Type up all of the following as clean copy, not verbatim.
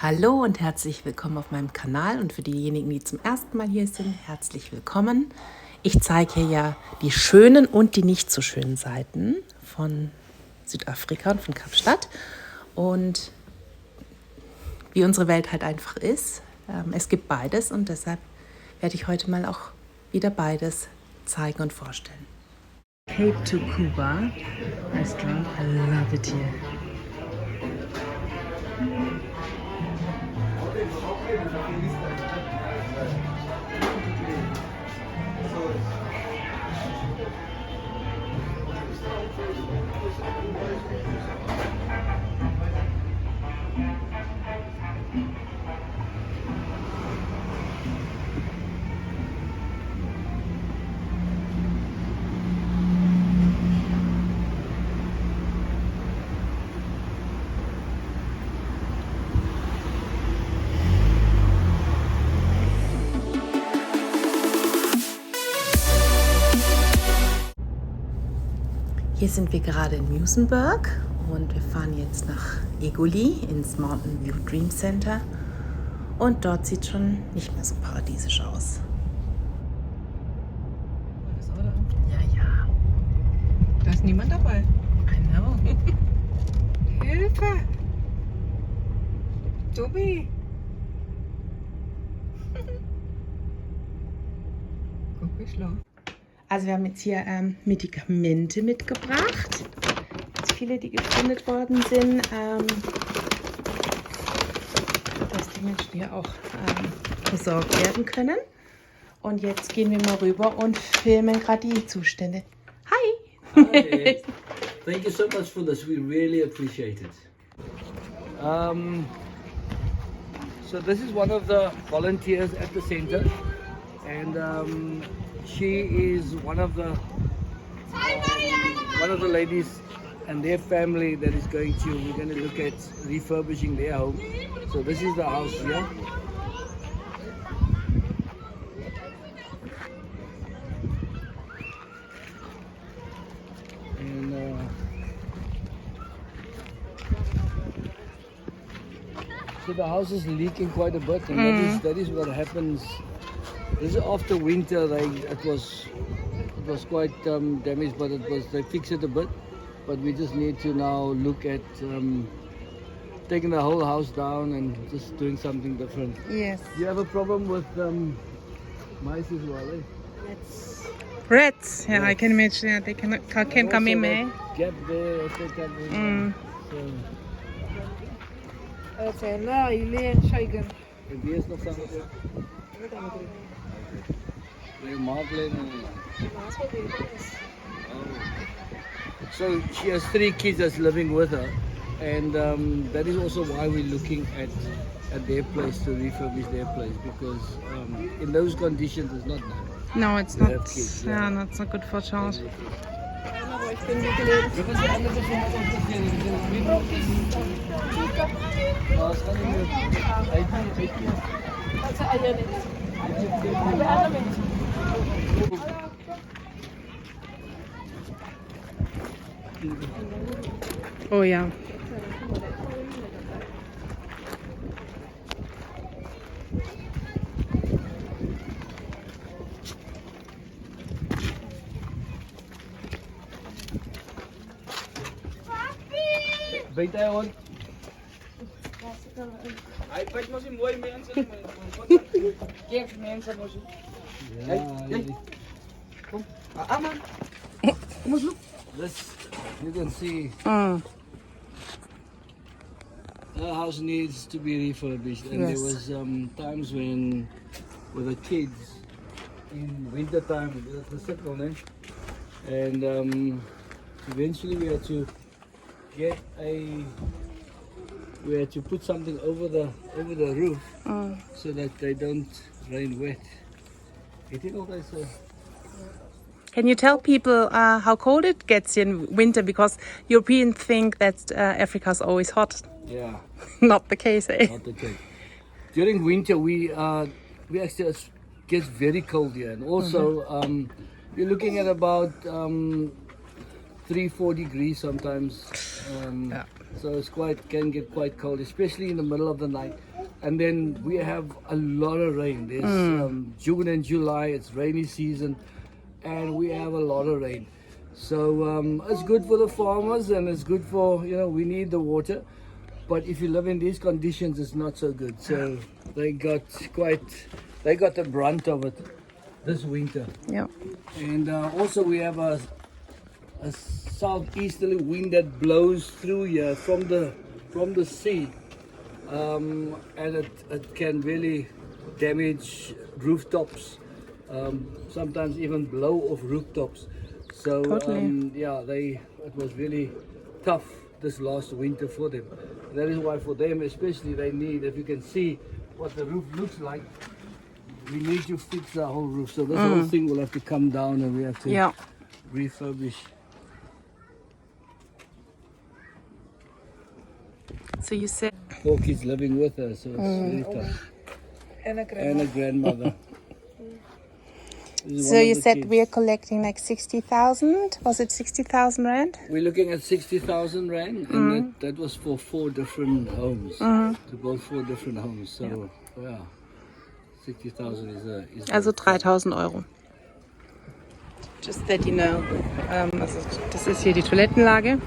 Hallo und herzlich willkommen auf meinem Kanal und für diejenigen, die zum ersten Mal hier sind, herzlich willkommen. Ich zeige hier ja die schönen und die nicht so schönen Seiten von Südafrika und von Kapstadt und wie unsere Welt halt einfach ist. Es gibt beides und deshalb werde ich heute mal auch wieder beides zeigen und vorstellen. Cape to Cuba restaurant, I love it here. Hier sind wir gerade in Muizenberg und wir fahren jetzt nach Egoli ins Mountain View Dream Center und dort sieht schon nicht mehr so paradiesisch aus. Ja. Da ist niemand dabei. I know. Hilfe! Tobi! Guck, wie schlau. Also wir haben jetzt hier Medikamente mitgebracht. Ganz viele, die gefunden worden sind. Dass die Menschen hier auch versorgt werden können. Und jetzt gehen wir mal rüber und filmen gerade die Zustände. Hi! Hi. Thank you so much for this. We really appreciate it. So this is one of the volunteers at the center, and she is one of the ladies and their family that is going to. We're going to look at refurbishing their home. So this is the house here. So the house is leaking quite a bit, and that is what happens. This is after winter. It was quite damaged, but they fixed it a bit. But we just need to now look at taking the whole house down and just doing something different. Yes. You have a problem with mice as well, eh? Rats, yeah, I can imagine. Yeah, they can come in, eh? Gap there, if they come in. So. En wie is nog samen? So she has 3 kids that's living with her, and that is also why we're looking at their place, to refurbish their place, because in those conditions it's not nice. No, it's To not. have kids, Yeah, not so good for a child. Oh ja. Weet hij hoor? Hij pakt maar zo'n mooie mensen. Geef mensen maar zo. Ja, Kom. Ah man. Kom eens look. this, you can see Mm. the house needs to be refurbished, and Yes. there was times when with the kids in winter time the circle, and eventually we had to get we had to put something over the roof so that they don't rain wet. I think all that's Can you tell people how cold it gets in winter? Because Europeans think that Africa is always hot. yeah. Not the case, eh? Not the case. During winter, we actually it gets very cold here, and also you're looking at about 3-4 degrees sometimes. So it's can get quite cold, especially in the middle of the night. And then we have a lot of rain. There's June and July, it's rainy season, and we have a lot of rain. So it's good for the farmers and it's good for, we need the water. But if you live in these conditions, it's not so good. So they got the brunt of it this winter. Yeah. And also we have a southeasterly wind that blows through here from the sea. And it can really damage rooftops, sometimes even blow off rooftops. So Totally. it was really tough this last winter for them. That is why for them especially they need, if you can see what the roof looks like, we need to fix the whole roof. So this whole thing will have to come down and we have to refurbish. So you said 4 kids living with her, so it's really tough. And a grandmother. This is so one of you the said kids. we are collecting like 60,000. Was it 60,000 rand? We're looking at 60,000 rand, and that was for 4 different homes, to build 4 different homes. So, 60,000 is Also 3.000 Euro. Just that you know. Also das ist hier die Toilettenlage.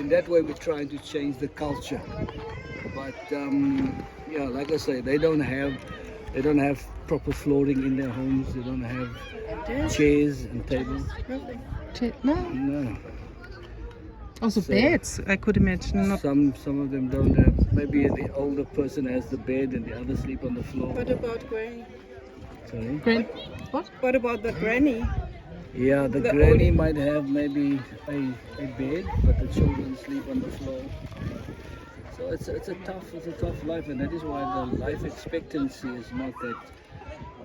in that way we're trying to change the culture. But like I say, they don't have proper flooring in their homes. They don't have chairs and tables. No. No. Also So- beds, I could imagine. Not Some of them don't have. Maybe the older person has the bed and the others sleep on the floor. What about Granny? Sorry. grand. What? What about the Granny? Yeah, the granny might have maybe a bed, but the children sleep on the floor. So it's a tough life, and that is why the life expectancy is not that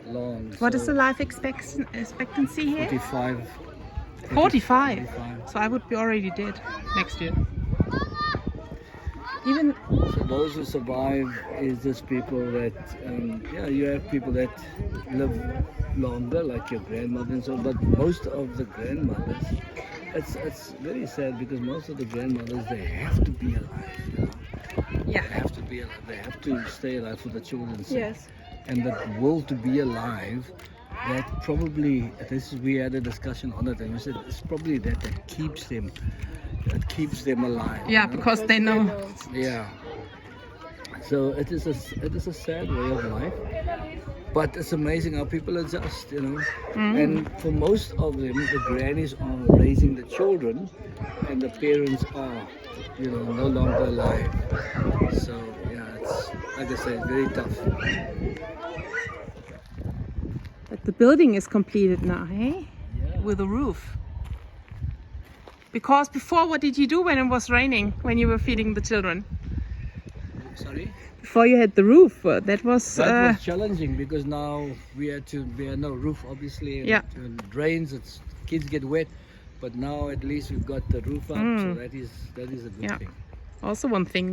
long. What is So the life expectancy here? 45. 45. 45. So I would be already dead next year. Even So those who survive is just people that, you have people that live longer, like your grandmother and so. But most of the grandmothers, it's very sad because most of the grandmothers they have to be alive. yeah. They have to be alive. They have to stay alive for the children's sake. Yes. And that will to be alive, that probably we had a discussion on it, and we said it's probably that keeps them alive. Yeah, you know? because they know. Yeah. So it is a sad way of life, but it's amazing how people adjust, And for most of them, the grannies are raising the children, and the parents are, no longer alive. So it's like I say, very tough. But the building is completed now, hey? With a roof. Because before, what did you do when it was raining, when you were feeding the children? Sorry. Before you had the roof, that was... That was challenging because now we had no roof, obviously. And Yeah. When it rains, kids get wet. But now at least we've got the roof up, so that is a good Yeah. thing. Also one thing,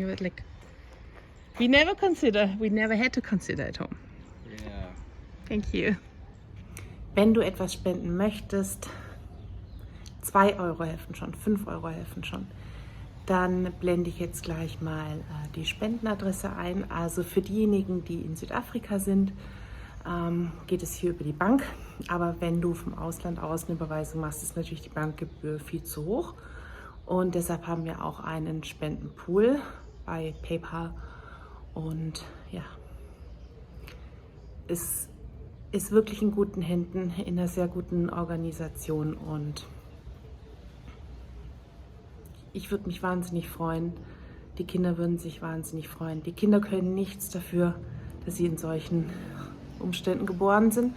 we never had to consider at home. Yeah. Thank you. Wenn du etwas spenden möchtest, 2 Euro helfen schon, 5 Euro helfen schon, dann blende ich jetzt gleich mal die Spendenadresse ein. Also für diejenigen, die in Südafrika sind, geht es hier über die Bank. Aber wenn du vom Ausland aus eine Überweisung machst, ist natürlich die Bankgebühr viel zu hoch. Und deshalb haben wir auch einen Spendenpool bei PayPal. Und ja, es ist wirklich in guten Händen, in einer sehr guten Organisation. Und ich würde mich wahnsinnig freuen. Die Kinder würden sich wahnsinnig freuen. Die Kinder können nichts dafür, dass sie in solchen Umständen geboren sind.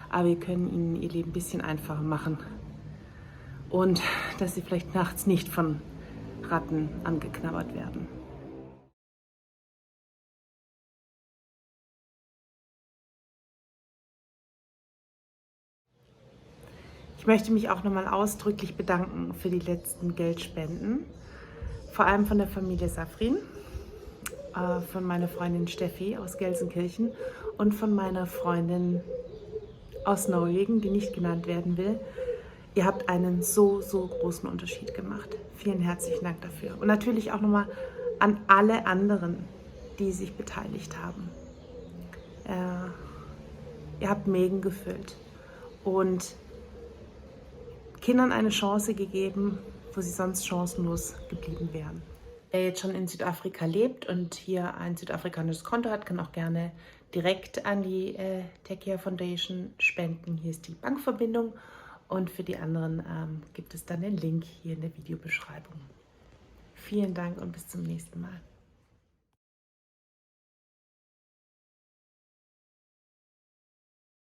Aber wir können ihnen ihr Leben ein bisschen einfacher machen. Und dass sie vielleicht nachts nicht von Ratten angeknabbert werden. Ich möchte mich auch nochmal ausdrücklich bedanken für die letzten Geldspenden. Vor allem von der Familie Safrin, von meiner Freundin Steffi aus Gelsenkirchen und von meiner Freundin aus Norwegen, die nicht genannt werden will. Ihr habt einen so großen Unterschied gemacht. Vielen herzlichen Dank dafür. Und natürlich auch nochmal an alle anderen, die sich beteiligt haben. Ihr habt Mägen gefüllt und Kindern eine Chance gegeben, wo sie sonst chancenlos geblieben wären. Wer jetzt schon in Südafrika lebt und hier ein südafrikanisches Konto hat, kann auch gerne direkt an die Tech Foundation spenden. Hier ist die Bankverbindung und für die anderen gibt es dann den Link hier in der Videobeschreibung. Vielen Dank und bis zum nächsten Mal.